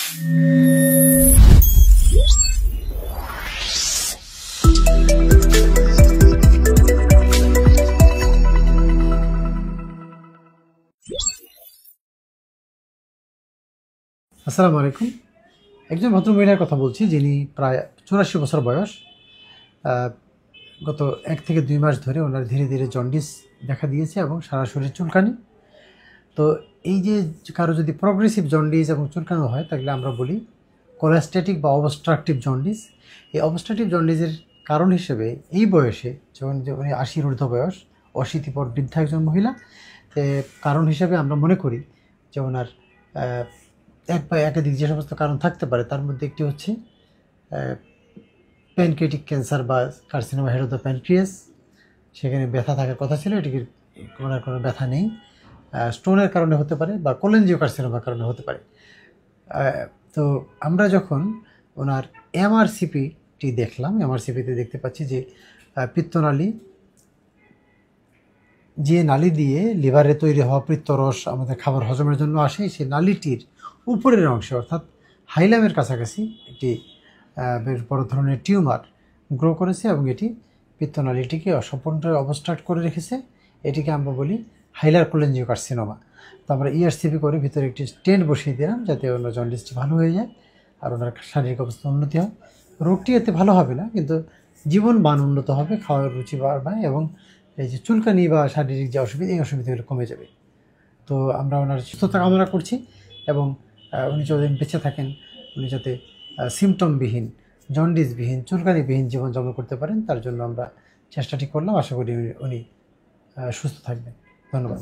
আসসালামু আলাইকুম। একজন ভদ্রমহিলার কথা বলছি, যিনি প্রায় 84 বছর বয়স। গত 1 থেকে 2 মাস ধরে ওনার ধীরে ধীরে জন্ডিস দেখা দিয়েছে এবং সারা শরীর চুলকানি। তো এই যে কারো যদি প্রগ্রেসিভ জন্ডিস এবং চুলকানো হয়, তাহলে আমরা বলি কোলাস্ট্যাটিক বা অবস্ট্রাকটিভ জন্ডিস। এই অবস্ট্রাকটিভ জন্ডিসের কারণ হিসেবে এই বয়সে, যখন উনি 80-র ঊর্ধ্ব বয়স, অশীতিপর বৃদ্ধা একজন মহিলা, কারণ হিসেবে আমরা মনে করি যে ওনার এক বা একাধিক যে সমস্ত কারণ থাকতে পারে, তার মধ্যে একটি হচ্ছে প্যানক্রিয়াটিক ক্যান্সার বা carcinoma head of the pancreas. সেখানে ব্যথা থাকার কথা ছিল, এটির ওনার কোনো ব্যথা নেই। স্টোনের কারণে হতে পারে বা কোলেনজিও কার্সিনোমার কারণে হতে পারে। তো আমরা যখন ওনার এমআরসিপিটি দেখলাম, এমআরসিপিতে দেখতে পাচ্ছি যে পিত্তনালী, যে নালী দিয়ে লিভারে তৈরি হওয়া পিত্তরস আমাদের খাবার হজমের জন্য আসে, সেই নালীটির উপরের অংশে অর্থাৎ হাইলামের কাছাকাছি একটি বেশ বড় ধরনের টিউমার গ্রো করেছে এবং এটি পিত্তনালীটিকে সম্পূর্ণভাবে অবস্ট্রাক্ট করে রেখেছে। এটিকে আমরা বলি হাইলার কোলেনজিও কার্সিনোমা। তো আমরা ইআরসিপি করে ভিতরে একটি স্টেন্ট বসিয়ে দিলাম, যাতে ওনার জন্ডিসটি ভালো হয়ে যায় আর ওনার শারীরিক অবস্থা উন্নতি হয়। রোগটি এতে ভালো হবে না, কিন্তু জীবন মান উন্নত হবে, খাওয়ার রুচি বাড়বে এবং এই যে চুলকানি বা শারীরিক যে অসুবিধা, এই অসুবিধাগুলো কমে যাবে। তো আমরা ওনার সুস্থতা কামনা করছি এবং উনি যতদিন বেঁচে থাকেন, উনি যাতে সিমটমবিহীন, জন্ডিসবিহীন, চুলকানিবিহীন জীবনযাপন করতে পারেন, তার জন্য আমরা চেষ্টাটি করলাম। আশা করি উনি সুস্থ থাকবেন। ধন্যবাদ।